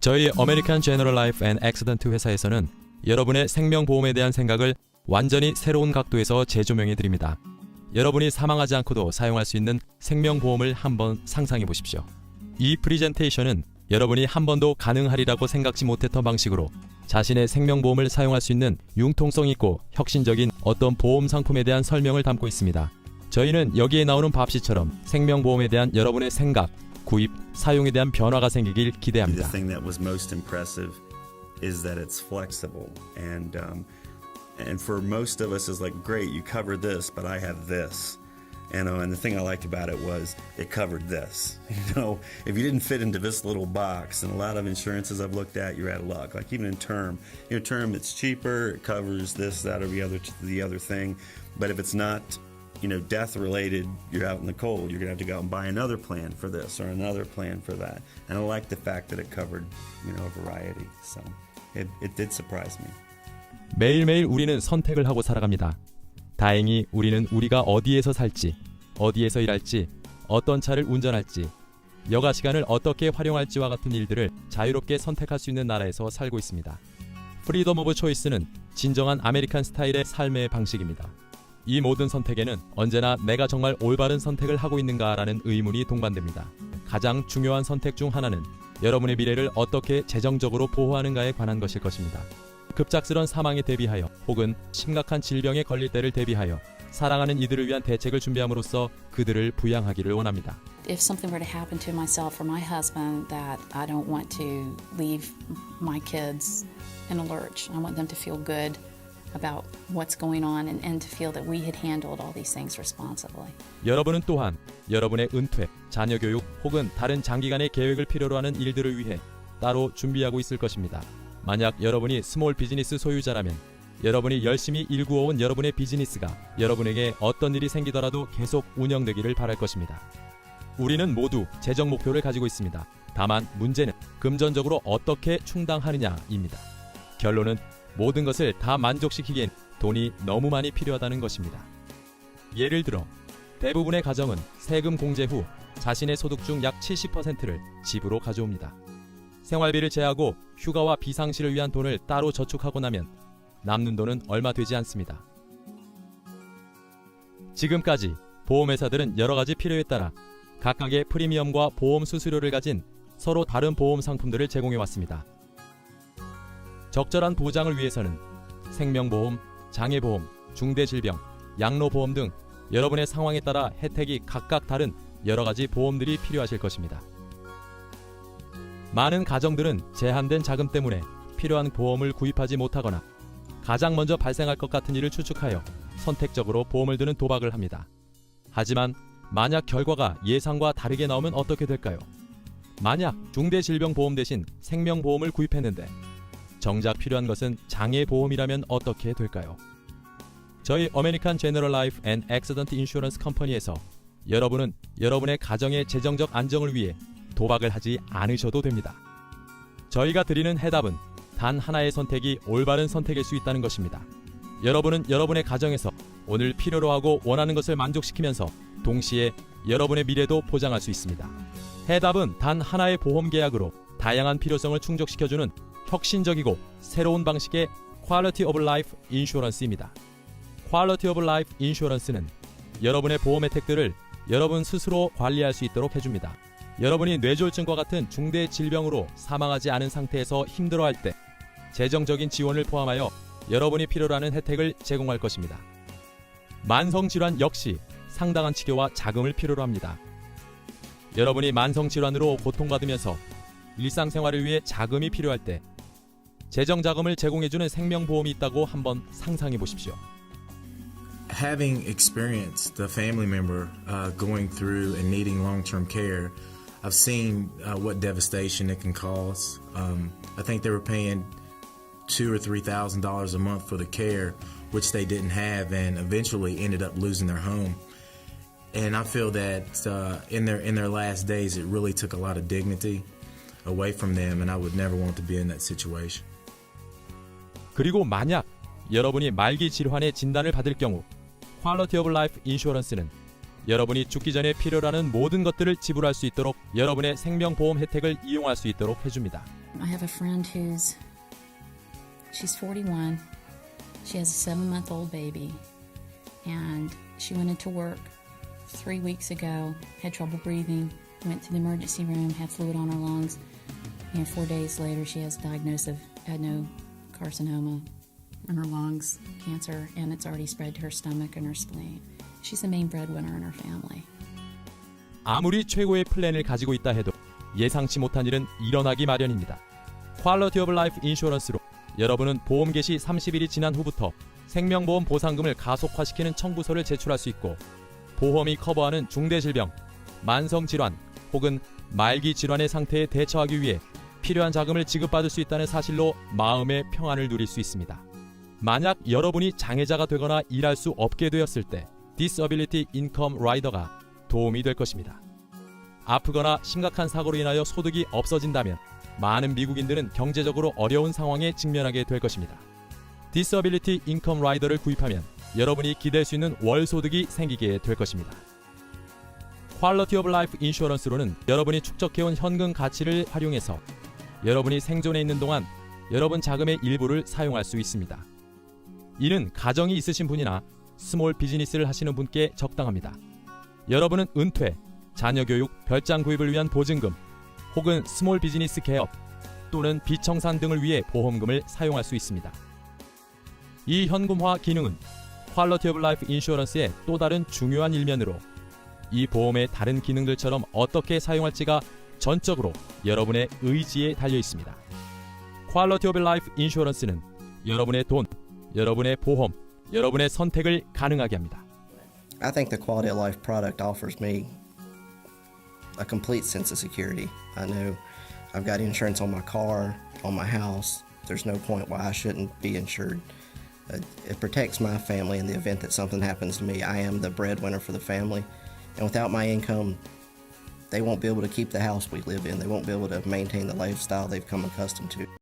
저희 아메리칸 제너럴 라이프 앤 액시던트 회사에서는 여러분의 생명보험에 대한 생각을 완전히 새로운 각도에서 재조명해 드립니다. 여러분이 사망하지 않고도 사용할 수 있는 생명보험을 한번 상상해 보십시오. 이 프리젠테이션은 여러분이 한 번도 가능하리라고 생각지 못했던 방식으로 자신의 생명보험을 사용할 수 있는 융통성 있고 혁신적인 어떤 보험 상품에 대한 설명을 담고 있습니다. 저희는 여기에 나오는 밥씨처럼 생명보험에 대한 여러분의 생각, 구입, 사용에 대한 변화가 생기길 기대합니다. The thing that was most impressive is that it's flexible, and for most of us is like, great, you cover this, but I have this, and the thing I liked about it was it covered this. You know, if you didn't fit into this little box, and a lot of insurances I've looked at, you're out of luck. Like even in term, term it's cheaper, it covers this, that, or the other thing, but if it's not, death related, you're out in the cold. You're gonna have to go out and buy another plan for this or another plan for that. And I like the fact that it covered, a variety. So it did surprise me. 매일매일 우리는 선택을 하고 살아갑니다. 다행히 우리는 우리가 어디에서 살지, 어디에서 일할지, 어떤 차를 운전할지, 여가 시간을 어떻게 활용할지와 같은 일들을 자유롭게 선택할 수 있는 나라에서 살고 있습니다. 프리덤 오브 초이스는 진정한 아메리칸 스타일의 삶의 방식입니다. 이 모든 선택에는 언제나 내가 정말 올바른 선택을 하고 있는가라는 의문이 동반됩니다. 가장 중요한 선택 중 하나는 여러분의 미래를 어떻게 재정적으로 보호하는가에 관한 것일 것입니다. 급작스런 사망에 대비하여 혹은 심각한 질병에 걸릴 때를 대비하여 사랑하는 이들을 위한 대책을 준비함으로써 그들을 부양하기를 원합니다. If something were to happen to myself or my husband, that I don't want to leave my kids in a lurch. I want them to feel good about what's going on and to feel that we had handled all these things responsibly. 여러분은 또한 여러분의 은퇴, 자녀 교육 혹은 다른 장기간의 계획을 필요로 하는 일들을 위해 따로 준비하고 있을 것입니다. 만약 여러분이 스몰 비즈니스 소유자라면 여러분이 열심히 일구어온 여러분의 비즈니스가 여러분에게 어떤 일이 생기더라도 계속 운영되기를 바랄 것입니다. 우리는 모두 재정 목표를 가지고 있습니다. 다만 문제는 금전적으로 어떻게 충당하느냐입니다. 결론은 모든 것을 다 만족시키기엔 돈이 너무 많이 필요하다는 것입니다. 예를 들어 대부분의 가정은 세금 공제 후 자신의 소득 중 약 70%를 집으로 가져옵니다. 생활비를 제하고 휴가와 비상시를 위한 돈을 따로 저축하고 나면 남는 돈은 얼마 되지 않습니다. 지금까지 보험회사들은 여러가지 필요에 따라 각각의 프리미엄과 보험 수수료를 가진 서로 다른 보험 상품들을 제공해왔습니다. 적절한 보장을 위해서는 생명보험, 장애보험, 중대질병, 양로보험 등 여러분의 상황에 따라 혜택이 각각 다른 여러가지 보험들이 필요하실 것입니다. 많은 가정들은 제한된 자금 때문에 필요한 보험을 구입하지 못하거나 가장 먼저 발생할 것 같은 일을 추측하여 선택적으로 보험을 드는 도박을 합니다. 하지만 만약 결과가 예상과 다르게 나오면 어떻게 될까요? 만약 중대질병보험 대신 생명보험을 구입했는데 정작 필요한 것은 장애보험이라면 어떻게 될까요? 저희 아메리칸 제너럴 라이프 앤 액시던트 인슈런스 컴퍼니에서 여러분은 여러분의 가정의 재정적 안정을 위해 도박을 하지 않으셔도 됩니다. 저희가 드리는 해답은 단 하나의 선택이 올바른 선택일 수 있다는 것입니다. 여러분은 여러분의 가정에서 오늘 필요로 하고 원하는 것을 만족시키면서 동시에 여러분의 미래도 보장할 수 있습니다. 해답은 단 하나의 보험 계약으로 다양한 필요성을 충족시켜주는 혁신적이고 새로운 방식의 Quality of Life 인슈런스입니다. Quality of Life 인슈런스는 여러분의 보험 혜택들을 여러분 스스로 관리할 수 있도록 해줍니다. 여러분이 뇌졸중과 같은 중대 질병으로 사망하지 않은 상태에서 힘들어할 때 재정적인 지원을 포함하여 여러분이 필요로 하는 혜택을 제공할 것입니다. 만성질환 역시 상당한 치료와 자금을 필요로 합니다. 여러분이 만성질환으로 고통받으면서 일상생활을 위해 자금이 필요할 때 재정자금을 제공해주는 생명보험이 있다고 한번 상상해 보십시오. Having experienced the family member going through and needing long-term care, I've seen what devastation it can cause. I think they were paying $2,000 or $3,000 a month for the care, which they didn't have, and eventually ended up losing their home. And I feel that in their last days, it really took a lot of dignity away from them, and I would never want to be in that situation. 그리고 만약 여러분이 말기 질환의 진단을 받을 경우 Quality of Life 인슈런스는 여러분이 죽기 전에 필요로 하는 모든 것들을 지불할 수 있도록 여러분의 생명보험 혜택을 이용할 수 있도록 해줍니다. I have a friend she's 41. She has a 7-month-old baby, and she went into work 3 weeks ago, had trouble breathing, went to the emergency room, had fluid on her lungs. 4 days later, she has a diagnosis of adenocarcinoma in her lungs, cancer, and it's already spread to her stomach and her spleen. She's the main breadwinner in her family. 아무리 최고의 플랜을 가지고 있다 해도 예상치 못한 일은 일어나기 마련입니다. 퀄리티 오브 라이프 인슈런스로 여러분은 보험 개시 30일이 지난 후부터 생명보험 보상금을 가속화시키는 청구서를 제출할 수 있고, 보험이 커버하는 중대질병, 만성질환 혹은 말기 질환의 상태에 대처하기 위해 필요한 자금을 지급받을 수 있다는 사실로 마음의 평안을 누릴 수 있습니다. 만약 여러분이 장애자가 되거나 일할 수 없게 되었을 때 Disability Income Rider가 도움이 될 것입니다. 아프거나 심각한 사고로 인하여 소득이 없어진다면 많은 미국인들은 경제적으로 어려운 상황에 직면하게 될 것입니다. Disability Income Rider를 구입하면 여러분이 기댈 수 있는 월 소득이 생기게 될 것입니다. 퀄리티 오브 라이프 인슈런스로는 여러분이 축적해온 현금 가치를 활용해서 여러분이 생존해 있는 동안 여러분 자금의 일부를 사용할 수 있습니다. 이는 가정이 있으신 분이나 스몰 비즈니스를 하시는 분께 적당합니다. 여러분은 은퇴, 자녀 교육, 별장 구입을 위한 보증금, 혹은 스몰 비즈니스 개업 또는 비청산 등을 위해 보험금을 사용할 수 있습니다. 이 현금화 기능은 퀄리티 오브 라이프 인슈런스의 또 다른 중요한 일면으로 이 보험의 다른 기능들처럼 어떻게 사용할지가 전적으로 여러분의 의지에 달려 있습니다. 퀄리티 오브 라이프 인슈런스는 여러분의 돈, 여러분의 보험, 여러분의 선택을 가능하게 합니다. I think the quality of life product offers me a complete sense of security. I know I've got insurance on my car, on my house. There's no point why I shouldn't be insured. It protects my family in the event that something happens to me. I am the breadwinner for the family, and without my income, they won't be able to keep the house we live in. They won't be able to maintain the lifestyle they've come accustomed to.